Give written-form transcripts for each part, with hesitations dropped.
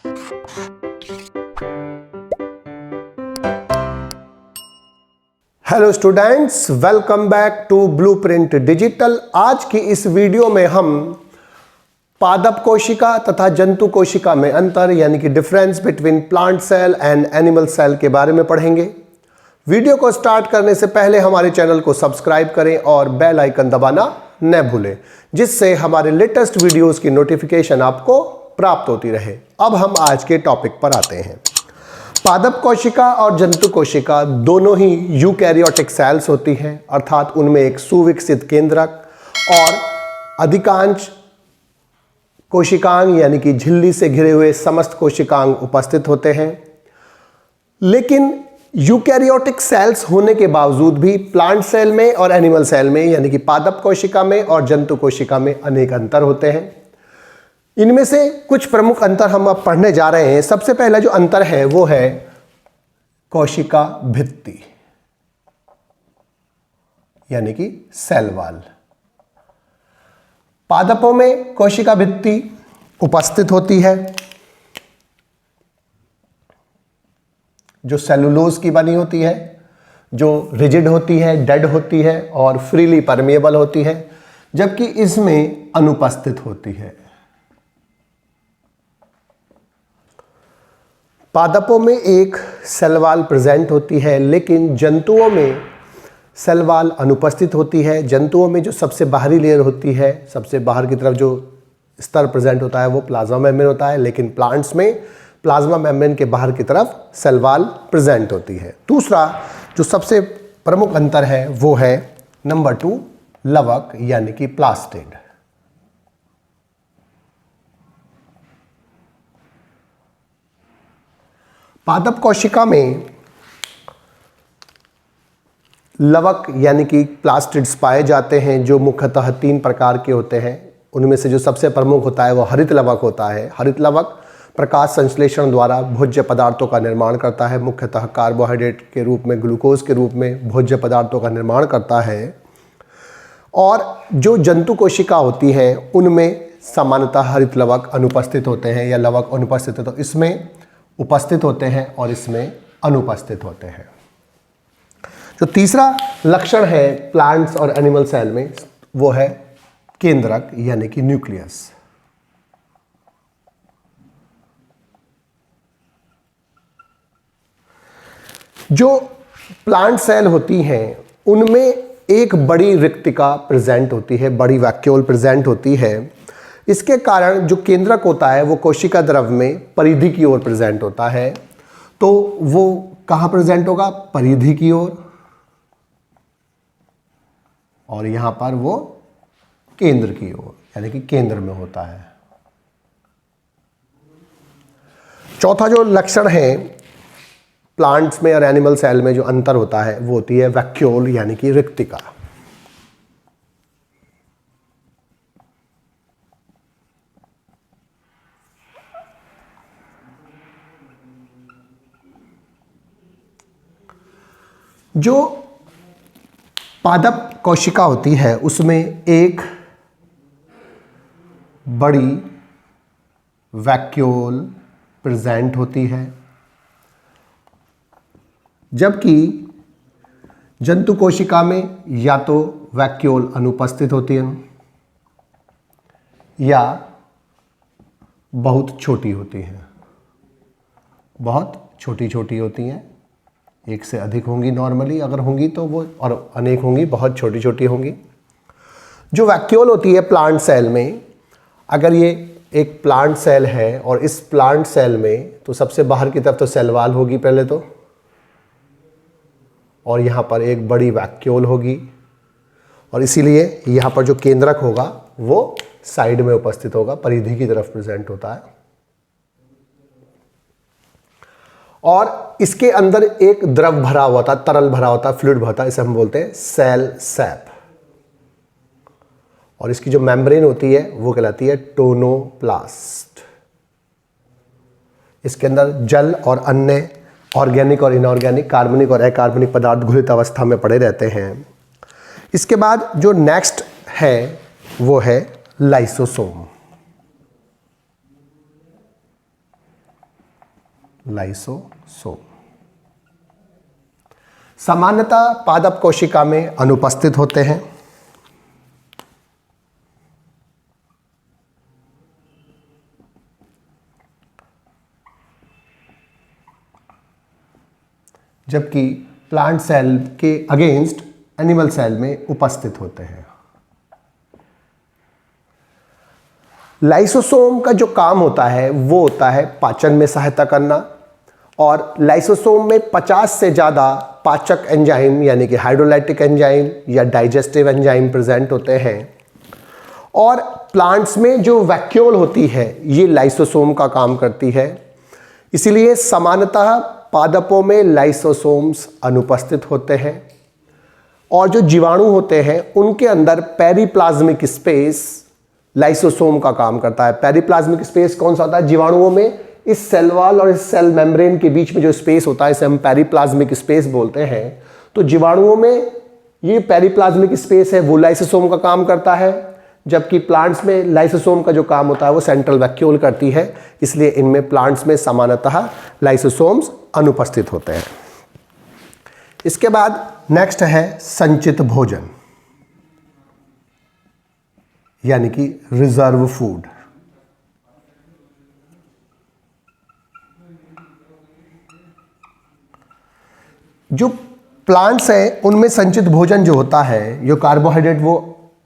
Hello students, welcome back to Blueprint Digital. आज की इस वीडियो में हम पादप कोशिका तथा जंतु कोशिका में अंतर यानी कि difference between plant cell and animal cell के बारे में पढ़ेंगे। वीडियो को स्टार्ट करने से पहले हमारे चैनल को सब्सक्राइब करें और बेल आइकन दबाना न भूलें, जिससे हमारे लेटेस्ट वीडियोस की नोटिफिकेशन आपको प्राप्त होती रहे। अब हम आज के टॉपिक पर आते हैं। पादप कोशिका और जंतु कोशिका दोनों ही यूकैरियोटिक सेल्स होती हैं, अर्थात उनमें एक सुविकसित केंद्रक और अधिकांश कोशिकांग यानी कि झिल्ली से घिरे हुए समस्त कोशिकांग उपस्थित होते हैं। लेकिन यूकैरियोटिक सेल्स होने के बावजूद भी प्लांट सेल में और एनिमल सेल में यानी कि पादप कोशिका में और जंतु कोशिका में अनेक अंतर होते हैं। इनमें से कुछ प्रमुख अंतर हम अब पढ़ने जा रहे हैं। सबसे पहला जो अंतर है वो है कोशिका भित्ति यानी कि सेल वॉल। पादपों में कोशिका भित्ति उपस्थित होती है जो सेलुलोज की बनी होती है, जो रिजिड होती है, डेड होती है और फ्रीली परमिएबल होती है, जबकि इसमें अनुपस्थित होती है। पादपों में एक सेल वॉल प्रेजेंट होती है, लेकिन जंतुओं में सेल वॉल अनुपस्थित होती है। जंतुओं में जो सबसे बाहरी लेयर होती है, सबसे बाहर की तरफ जो स्तर प्रेजेंट होता है वो प्लाज्मा मेम्ब्रेन होता है, लेकिन प्लांट्स में प्लाज्मा मेम्ब्रेन के बाहर की तरफ सेल वॉल प्रेजेंट होती है। दूसरा जो सबसे प्रमुख अंतर है वो है नंबर 2, लवक यानी कि प्लास्टिड। पादप कोशिका में लवक यानी कि प्लास्टिड्स पाए जाते हैं, जो मुख्यतः 3 प्रकार के होते हैं। उनमें से जो सबसे प्रमुख होता है वो हरित लवक होता है। हरित लवक प्रकाश संश्लेषण द्वारा भोज्य पदार्थों का निर्माण करता है, मुख्यतः कार्बोहाइड्रेट के रूप में, ग्लूकोज के रूप में भोज्य पदार्थों का निर्माण करता है। और जो जंतु कोशिका होती हैं उनमें सामान्यतः हरित लवक अनुपस्थित होते हैं या लवक अनुपस्थित है, तो इसमें उपस्थित होते हैं और इसमें अनुपस्थित होते हैं। जो तीसरा लक्षण है प्लांट्स और एनिमल सेल में वो है केंद्रक यानी कि न्यूक्लियस। जो प्लांट सेल होती हैं उनमें एक बड़ी रिक्तिका प्रेजेंट होती है, बड़ी वैक्यूल प्रेजेंट होती है। इसके कारण जो केंद्रक होता है वो कोशिका द्रव में परिधि की ओर प्रेजेंट होता है। तो वो कहाँ प्रेजेंट होगा? परिधि की ओर, और यहां पर वो केंद्र की ओर यानी कि केंद्र में होता है। चौथा जो लक्षण है प्लांट्स में और एनिमल सेल में जो अंतर होता है वो होती है वैक्यूल यानी कि रिक्तिका। जो पादप कोशिका होती है उसमें एक बड़ी वैक्यूल प्रेजेंट होती है, जबकि जंतु कोशिका में या तो वैक्यूल अनुपस्थित होती है या बहुत छोटी होती हैं। बहुत छोटी छोटी होती हैं, एक से अधिक होंगी नॉर्मली अगर होंगी तो वो, और अनेक होंगी बहुत छोटी छोटी होंगी। जो वैक्यूल होती है प्लांट सेल में, अगर ये एक प्लांट सेल है और इस प्लांट सेल में तो सबसे बाहर की तरफ तो सेल वॉल होगी पहले तो, और यहाँ पर एक बड़ी वैक्यूल होगी, और इसीलिए यहाँ पर जो केंद्रक होगा वो साइड में उपस्थित होगा, परिधि की तरफ प्रेजेंट होता है। और इसके अंदर एक द्रव भरा हुआ था, तरल भरा होता, फ्लूइड भरा था, इसे हम बोलते हैं सेल सैप। और इसकी जो मेम्ब्रेन होती है वो कहलाती है टोनोप्लास्ट। इसके अंदर जल और अन्य ऑर्गेनिक और इनऑर्गेनिक, कार्बनिक और अकार्बनिक पदार्थ घुलित अवस्था में पड़े रहते हैं। इसके बाद जो नेक्स्ट है वो है लाइसोसोम। लाइसोसोम। सामान्यतः पादप कोशिका में अनुपस्थित होते हैं। जबकि प्लांट सेल के अगेंस्ट एनिमल सेल में उपस्थित होते हैं। लाइसोसोम का जो काम होता है वो होता है पाचन में सहायता करना, और लाइसोसोम में 50 से ज़्यादा पाचक एंजाइम यानी कि हाइड्रोलाइटिक एंजाइम या डाइजेस्टिव एंजाइम प्रेजेंट होते हैं। और प्लांट्स में जो वैक्यूल होती है ये लाइसोसोम का काम करती है। इसीलिए सामान्यतः पादपों में लाइसोसोम्स अनुपस्थित होते हैं, और जो जीवाणु होते हैं उनके अंदर पेरिप्लाज्मिक स्पेस लाइसोसोम का काम करता है। पेरिप्लाज्मिक स्पेस कौन सा होता है? जीवाणुओं में इस सेल वॉल और इस सेल मेम्ब्रेन के बीच में जो स्पेस होता है इसे हम पेरिप्लाज्मिक स्पेस बोलते हैं। तो जीवाणुओं में ये पेरिप्लाज्मिक स्पेस है वो लाइसोसोम का काम करता है, जबकि प्लांट्स में लाइसोसोम का जो काम होता है वो सेंट्रल वैक्यूल करती है। इसलिए इनमें प्लांट्स में सामान्यतः लाइसोसोम्स अनुपस्थित होते हैं। इसके बाद नेक्स्ट है संचित भोजन यानी कि रिजर्व फूड। जो प्लांट्स हैं उनमें संचित भोजन जो होता है, जो कार्बोहाइड्रेट वो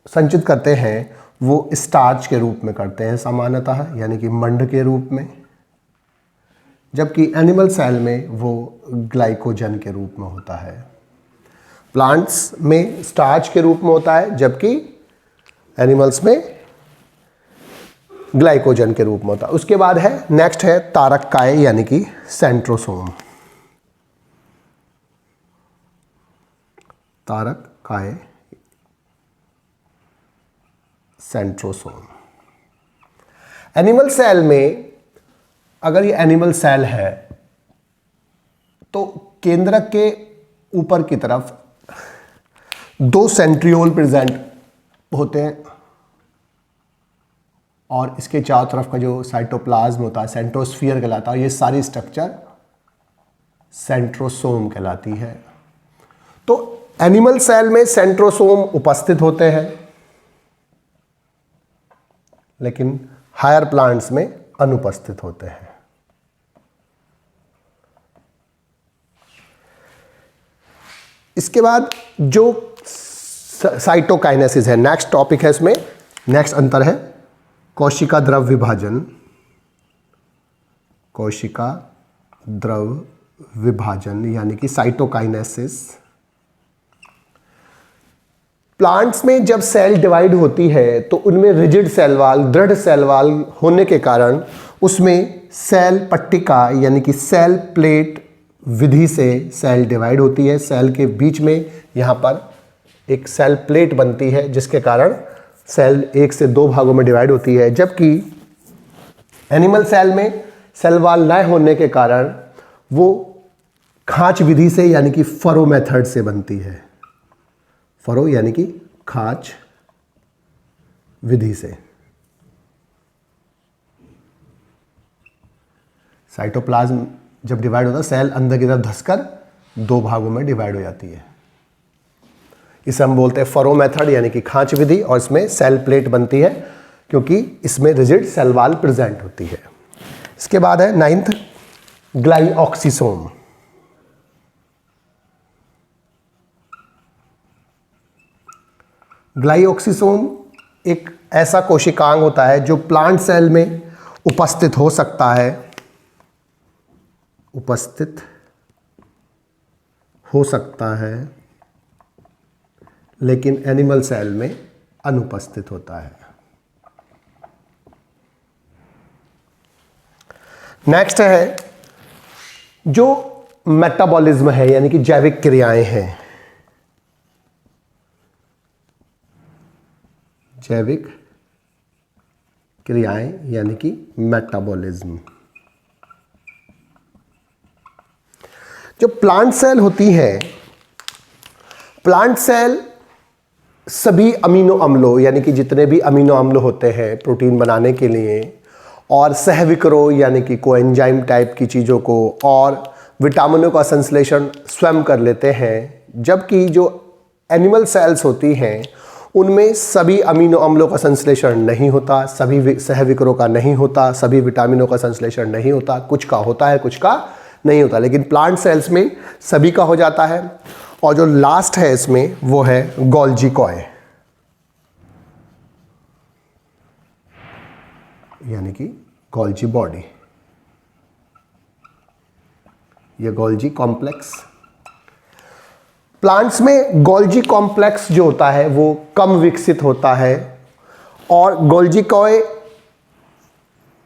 संचित करते हैं वो स्टार्च के रूप में करते हैं सामान्यतः, यानी कि मंड के रूप में, जबकि एनिमल सेल में वो ग्लाइकोजन के रूप में होता है। प्लांट्स में स्टार्च के रूप में होता है, जबकि एनिमल्स में ग्लाइकोजन के रूप में होता है। उसके बाद है नेक्स्ट है तारक काय यानी कि सेंट्रोसोम। तारक काय सेंट्रोसोम। एनिमल सेल में अगर ये एनिमल सेल है तो केंद्रक के ऊपर की तरफ 2 सेंट्रियोल प्रेजेंट होते हैं, और इसके चारों तरफ का जो साइटोप्लाज्म होता है सेंट्रोस्फीयर कहलाता है। ये सारी स्ट्रक्चर सेंट्रोसोम कहलाती है। तो एनिमल सेल में सेंट्रोसोम उपस्थित होते हैं, लेकिन हायर प्लांट्स में अनुपस्थित होते हैं। इसके बाद जो साइटोकाइनेसिस है, नेक्स्ट टॉपिक है, इसमें नेक्स्ट अंतर है कोशिका द्रव विभाजन। कोशिका द्रव विभाजन यानी कि साइटोकाइनेसिस। प्लांट्स में जब सेल डिवाइड होती है तो उनमें रिजिड सेल वॉल, दृढ़ सेल वॉल होने के कारण उसमें सेल पट्टिका यानी कि सेल प्लेट विधि से सेल डिवाइड होती है। सेल के बीच में यहाँ पर एक सेल प्लेट बनती है जिसके कारण सेल 1 से 2 भागों में डिवाइड होती है, जबकि एनिमल सेल में सेल वॉल न होने के कारण वो खांच विधि से यानी कि फरो मेथड से बनती है। फरो यानी कि खांच विधि से। साइटोप्लाज्म जब डिवाइड होता है सेल अंदर की तरफ धंसकर 2 भागों में डिवाइड हो जाती है। इसे हम बोलते हैं फरो मेथड यानी कि खांच विधि, और इसमें सेल प्लेट बनती है क्योंकि इसमें रिजिड सेल वॉल प्रेजेंट होती है। इसके बाद है 9th ग्लाइऑक्सिसोम। ग्लाइऑक्सिसोम एक ऐसा कोशिकांग होता है जो प्लांट सेल में उपस्थित हो सकता है, उपस्थित हो सकता है, लेकिन एनिमल सेल में अनुपस्थित होता है। नेक्स्ट है जो मेटाबॉलिज्म है यानी कि जैविक क्रियाएं हैं। जैविक क्रियाएं यानी कि मेटाबॉलिज्म। जो प्लांट सेल होती है, प्लांट सेल सभी अमीनो अम्लों यानी कि जितने भी अमीनो अम्ल होते हैं प्रोटीन बनाने के लिए, और सहविकरो यानी कि कोएंजाइम टाइप की चीज़ों को और विटामिनों का संश्लेषण स्वयं कर लेते हैं, जबकि जो एनिमल सेल्स होती हैं उनमें सभी अमीनो अम्लों का संश्लेषण नहीं होता, सभी सहविकरों का नहीं होता, सभी विटामिनों का संश्लेषण नहीं होता, कुछ का होता है कुछ का नहीं होता। लेकिन प्लांट सेल्स में सभी का हो जाता है। और जो लास्ट है इसमें वो है गोल्जी कॉय, यानी कि गोल्जी बॉडी या गोल्जी कॉम्प्लेक्स। प्लांट्स में गोल्जी कॉम्प्लेक्स जो होता है वो कम विकसित होता है और गोल्जी कॉय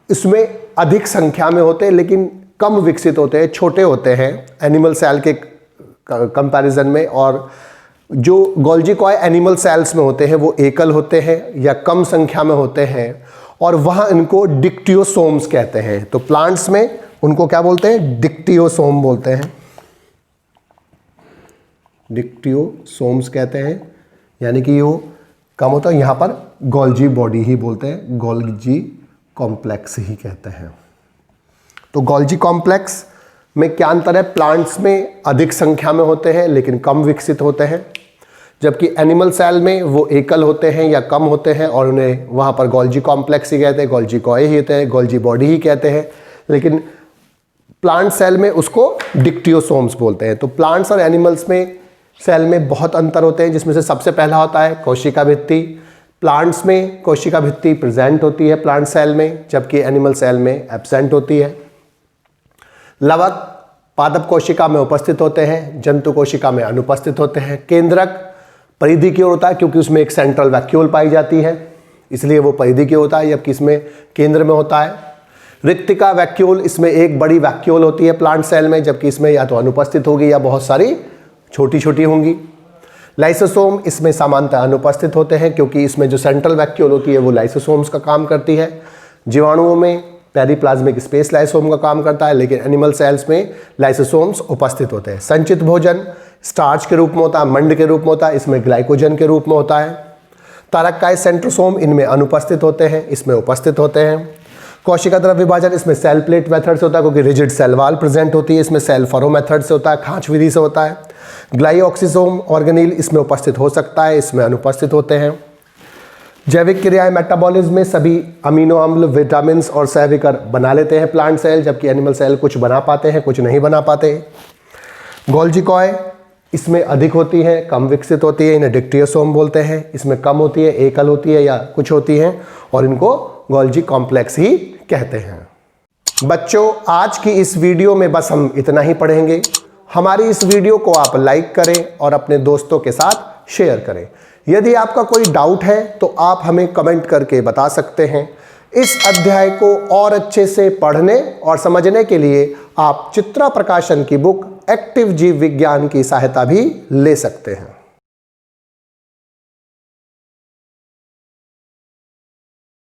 इसमें अधिक संख्या में होते हैं लेकिन कम विकसित होते हैं, छोटे होते हैं एनिमल सेल के कंपैरिजन में। और जो गोल्जी कॉय एनिमल सेल्स में होते हैं वो एकल होते हैं या कम संख्या में होते हैं और वहाँ इनको डिक्टियोसोम्स कहते हैं। तो प्लांट्स में उनको क्या बोलते हैं? डिक्टियोसोम बोलते हैं, डिक्टियोसोम्स कहते हैं, यानी कि वो कम होता है। यहाँ पर गोल्जी बॉडी ही बोलते हैं, गोल्जी कॉम्प्लेक्स ही कहते हैं। तो गोल्जी कॉम्प्लेक्स में क्या अंतर है? प्लांट्स में अधिक संख्या में होते हैं लेकिन कम विकसित होते हैं, जबकि एनिमल सेल में वो एकल होते हैं या कम होते हैं और उन्हें वहाँ पर गोल्जी कॉम्प्लेक्स ही कहते हैं, गोल्जी कॉय ही कहते हैं, गोल्जी बॉडी ही कहते हैं। लेकिन प्लांट सेल में उसको डिक्टियोसोम्स बोलते हैं। तो प्लांट्स और एनिमल्स में सेल में बहुत अंतर होते हैं, जिसमें से सबसे पहला होता है कोशिका भित्ति। प्लांट्स में कोशिका भित्ति प्रेजेंट होती है प्लांट सेल में, जबकि एनिमल सेल में एब्सेंट होती है। लवक पादप कोशिका में उपस्थित होते हैं, जंतु कोशिका में अनुपस्थित होते हैं। केंद्रक परिधि की ओर होता है क्योंकि उसमें एक सेंट्रल वैक्यूल पाई जाती है, इसलिए वो परिधि की होता है, जबकि इसमें केंद्र में होता है। रिक्तिका वैक्यूल, इसमें एक बड़ी वैक्यूल होती है प्लांट सेल में, जबकि इसमें या तो अनुपस्थित होगी या बहुत सारी छोटी छोटी होंगी। लाइसोसोम इसमें सामान्यतः अनुपस्थित होते हैं क्योंकि इसमें जो सेंट्रल वैक्यूल होती है वो लाइसोसोम्स का काम करती है। जीवाणुओं में पेरिप्लाज्मिक स्पेस लाइसोम का काम करता है, लेकिन एनिमल सेल्स में लाइसोसोम्स उपस्थित होते हैं। संचित भोजन स्टार्च के रूप में होता है, मंड के रूप में होता है, इसमें ग्लाइकोजन के रूप में होता है। तारककाय सेंट्रोसोम इनमें अनुपस्थित होते हैं, इसमें उपस्थित होते हैं। कोशिका द्रव्य विभाजन इसमें सेल प्लेट मेथड से होता है क्योंकि रिजिड सेल वॉल प्रेजेंट होती है, इसमें सेल फरो मेथड से होता है, खांच विधि से होता है। ग्लाइऑक्सिसोम ऑर्गेनील इसमें उपस्थित हो सकता है, इसमें अनुपस्थित होते हैं। जैविक क्रियाएं मेटाबॉलिज्म में सभी अमीनो अम्ल, विटामिन और सहविकर बना लेते हैं प्लांट सेल, जबकि एनिमल सेल कुछ बना पाते हैं कुछ नहीं बना पाते। गोल्जी कॉय इसमें अधिक होती है, कम विकसित होती है, इन्हें डिक्टियोसोम बोलते हैं। इसमें कम होती है, एकल होती है या कुछ होती है और इनको गोल्जी कॉम्प्लेक्स ही कहते हैं। बच्चों, आज की इस वीडियो में बस हम इतना ही पढ़ेंगे। हमारी इस वीडियो को आप लाइक करें और अपने दोस्तों के साथ शेयर करें। यदि आपका कोई डाउट है तो आप हमें कमेंट करके बता सकते हैं। इस अध्याय को और अच्छे से पढ़ने और समझने के लिए आप चित्रा प्रकाशन की बुक एक्टिव जीव विज्ञान की सहायता भी ले सकते हैं।